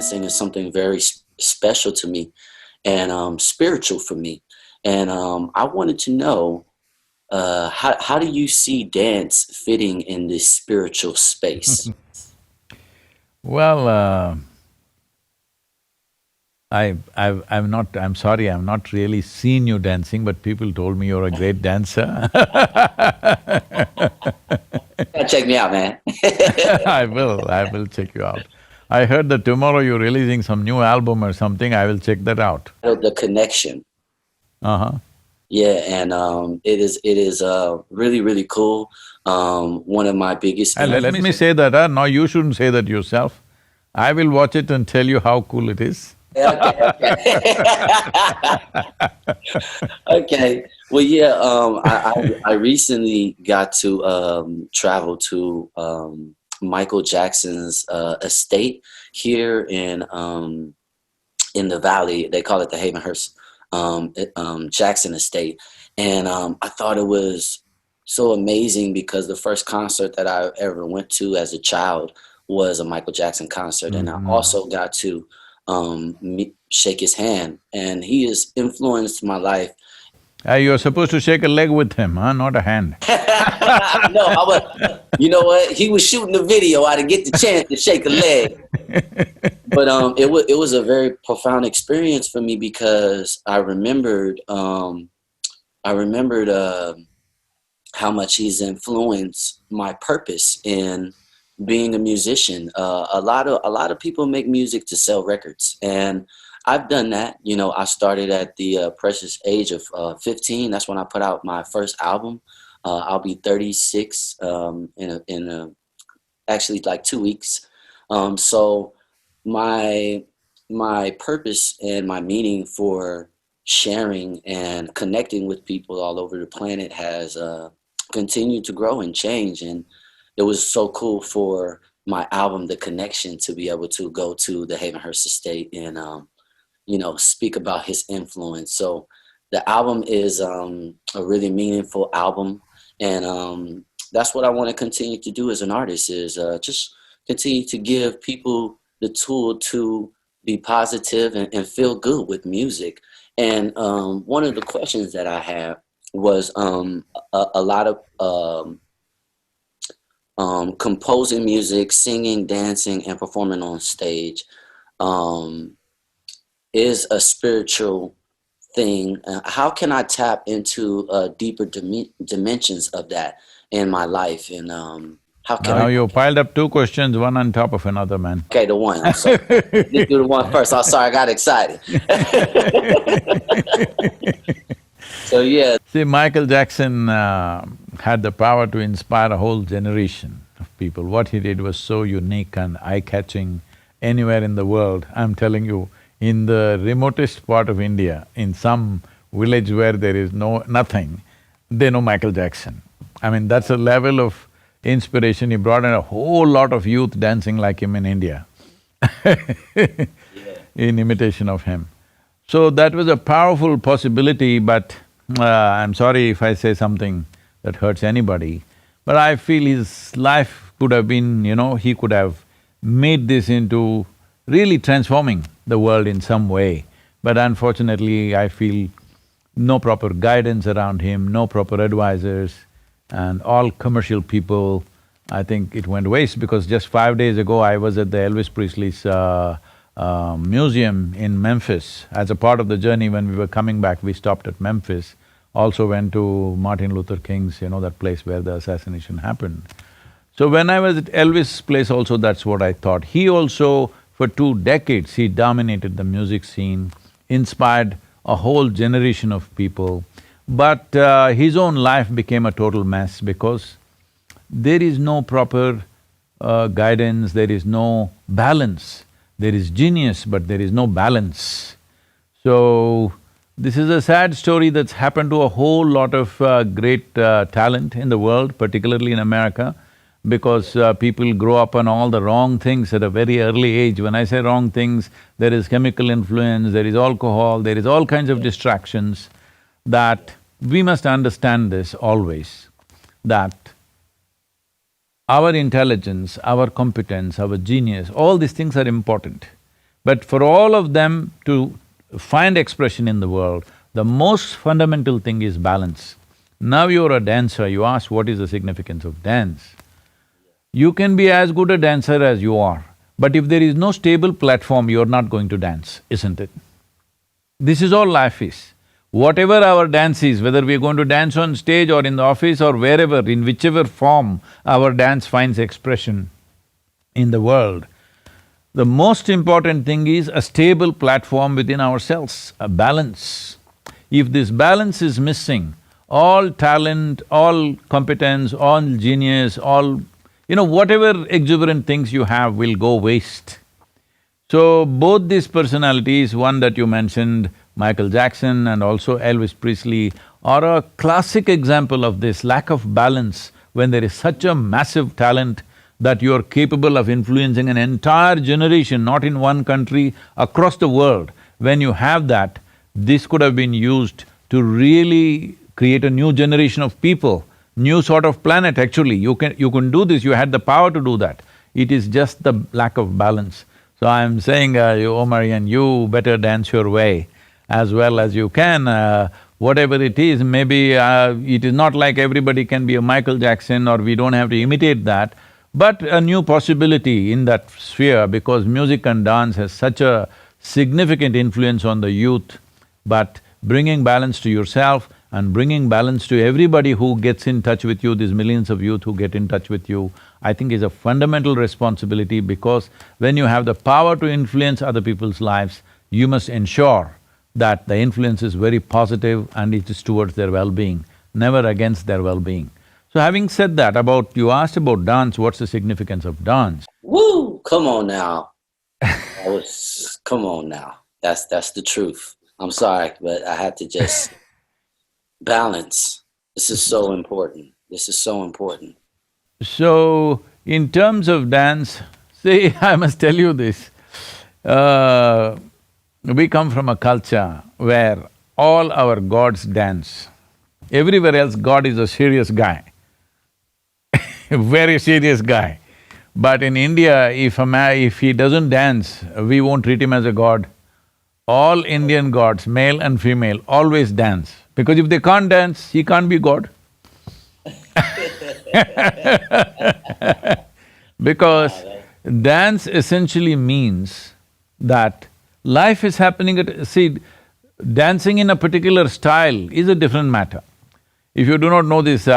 dancing is something very special to me and spiritual for me. And I wanted to know how do you see dance fitting in this spiritual space? Well, I'm sorry, I've not really seen you dancing, but people told me you're a great dancer. Gotta check me out, man. I will check you out. I heard that tomorrow you're releasing some new album or something, I will check that out. The connection. Uh-huh. Yeah, and it is really really cool. One of my biggest And let me say that, now you shouldn't say that yourself. I will watch it and tell you how cool it is. okay, okay. Okay. Well, yeah. I recently got to travel to Michael Jackson's estate here in the valley. They call it the Havenhurst Jackson Estate, and I thought it was so amazing because the first concert that I ever went to as a child was a Michael Jackson concert, and I also got to shake his hand, and he has influenced my life. You're supposed to shake a leg with him, huh? Not a hand. No, I was. You know what? He was shooting the video. I didn't get the chance to shake a leg, but it was a very profound experience for me because I remembered how much he's influenced my purpose in being a musician. A lot of people make music to sell records, and I've done that. You know, I started at the precious age of 15. That's when I put out my first album. I'll be 36 actually like 2 weeks. So my purpose and my meaning for sharing and connecting with people all over the planet has continued to grow and change. And it was so cool for my album, The Connection, to be able to go to the Havenhurst Estate and speak about his influence. So the album is a really meaningful album, and that's what I want to continue to do as an artist is just continue to give people the tool to be positive and feel good with music. And one of the questions that I had was a lot of composing music, singing, dancing, and performing on stage um, is a spiritual thing. How can I tap into deeper dimensions of that in my life? And how can Now I? you piled up two questions, one on top of another, man. Okay, the one. I'm sorry. Let's do the one first. I'm sorry, I got excited. So yeah, See, Michael Jackson had the power to inspire a whole generation of people. What he did was so unique and eye-catching anywhere in the world. I'm telling you, in the remotest part of India, in some village where there is nothing, they know Michael Jackson. I mean, that's a level of inspiration. He brought in a whole lot of youth dancing like him in India in imitation of him. So that was a powerful possibility, but I'm sorry if I say something that hurts anybody, but I feel his life could have been, he could have made this into really transforming the world in some way. But unfortunately, I feel no proper guidance around him, no proper advisors, and all commercial people. I think it went waste because just 5 days ago I was at the Elvis Presley's museum in Memphis. As a part of the journey, when we were coming back, we stopped at Memphis. Also went to Martin Luther King's, that place where the assassination happened. So when I was at Elvis' place also, that's what I thought. He also, for 2 decades, he dominated the music scene, inspired a whole generation of people. But his own life became a total mess because there is no proper guidance, there is no balance. There is genius, but there is no balance. So, this is a sad story that's happened to a whole lot of great talent in the world, particularly in America, because people grow up on all the wrong things at a very early age. When I say wrong things, there is chemical influence, there is alcohol, there is all kinds of distractions that we must understand this always, that our intelligence, our competence, our genius, all these things are important. But for all of them to find expression in the world, the most fundamental thing is balance. Now you're a dancer, you ask what is the significance of dance. You can be as good a dancer as you are, but if there is no stable platform, you're not going to dance, isn't it? This is all life is. Whatever our dance is, whether we're going to dance on stage or in the office or wherever, in whichever form our dance finds expression in the world, the most important thing is a stable platform within ourselves, a balance. If this balance is missing, all talent, all competence, all genius, all… whatever exuberant things you have will go waste. So, both these personalities, one that you mentioned, Michael Jackson and also Elvis Presley, are a classic example of this lack of balance when there is such a massive talent that you are capable of influencing an entire generation, not in one country, across the world. When you have that, this could have been used to really create a new generation of people, new sort of planet actually. You can do this, you had the power to do that. It is just the lack of balance. So I'm saying, Omarion, you better dance your way as well as you can. Whatever it is, maybe it is not like everybody can be a Michael Jackson or we don't have to imitate that, but a new possibility in that sphere because music and dance has such a significant influence on the youth. But bringing balance to yourself and bringing balance to everybody who gets in touch with you, these millions of youth who get in touch with you, I think is a fundamental responsibility because when you have the power to influence other people's lives, you must ensure that the influence is very positive and it is towards their well-being, never against their well-being. So having said that, you asked about dance, what's the significance of dance? Woo! Come on now. Come on now. That's the truth. I'm sorry, but I had to just… balance. This is so important. This is so important. So, in terms of dance, see, I must tell you this, we come from a culture where all our gods dance. Everywhere else, God is a serious guy, a very serious guy. But in India, if he doesn't dance, we won't treat him as a god. All Indian gods, male and female, always dance. Because if they can't dance, he can't be God. Because dance essentially means that life is happening at… See, dancing in a particular style is a different matter. If you do not know this,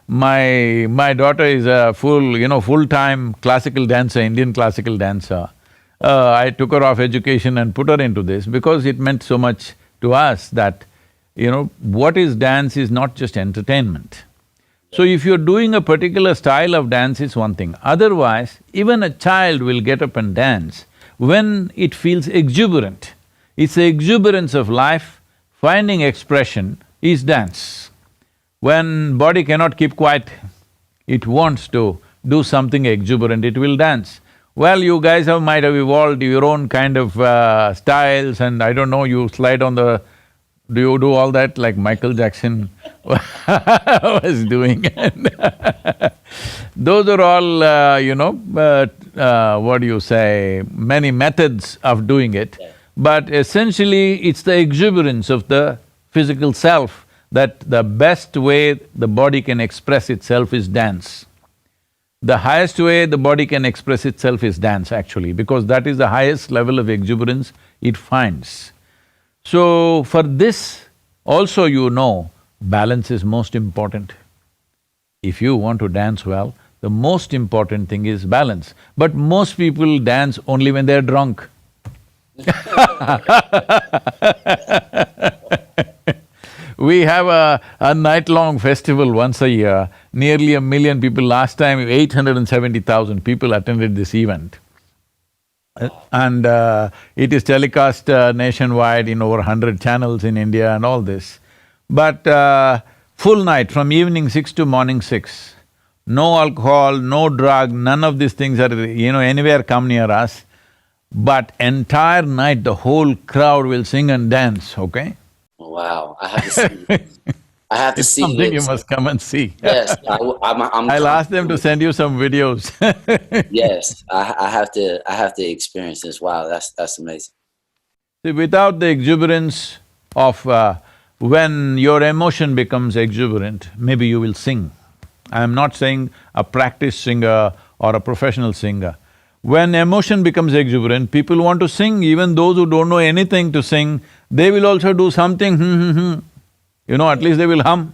my daughter is a full-time classical dancer, Indian classical dancer. I took her off education and put her into this because it meant so much to us that what is dance is not just entertainment. So if you're doing a particular style of dance, it's one thing. Otherwise, even a child will get up and dance when it feels exuberant. It's the exuberance of life, finding expression is dance. When body cannot keep quiet, it wants to do something exuberant, it will dance. Well, you guys might have evolved your own kind of styles and I don't know, you slide on the… Do you do all that like Michael Jackson was doing? Those are all, what do you say, many methods of doing it. But essentially, it's the exuberance of the physical self that the best way the body can express itself is dance. The highest way the body can express itself is dance actually, because that is the highest level of exuberance it finds. So, for this also balance is most important. If you want to dance well, the most important thing is balance. But most people dance only when they're drunk. We have a night-long festival once a year, nearly 1 million people. Last time, 870,000 people attended this event. And it is telecast nationwide in over 100 channels in India and all this. But full night, from evening 6 to morning 6, no alcohol, no drug, none of these things are anywhere come near us. But entire night, the whole crowd will sing and dance, okay? Wow, I have to see… I have to It's see something you this. must come and see. Yes, I'm I'll coming ask them to through. send you some videos. Yes, I have to experience this. Wow, that's amazing. See, without the exuberance of when your emotion becomes exuberant, maybe you will sing. I am not saying a practiced singer or a professional singer. When emotion becomes exuberant, people want to sing, even those who don't know anything to sing, they will also do something, you know, at least they will hum.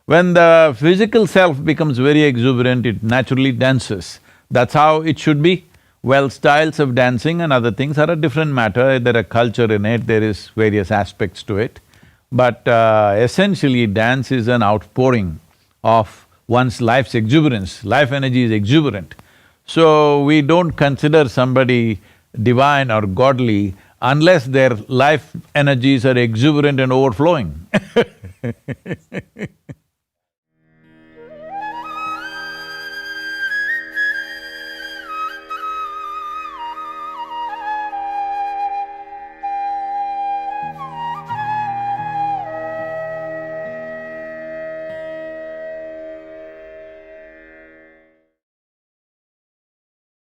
When the physical self becomes very exuberant, it naturally dances. That's how it should be. Well, styles of dancing and other things are a different matter, there are culture in it, there is various aspects to it. But essentially, dance is an outpouring of one's life's exuberance, life energy is exuberant. So, we don't consider somebody divine or godly unless their life energies are exuberant and overflowing.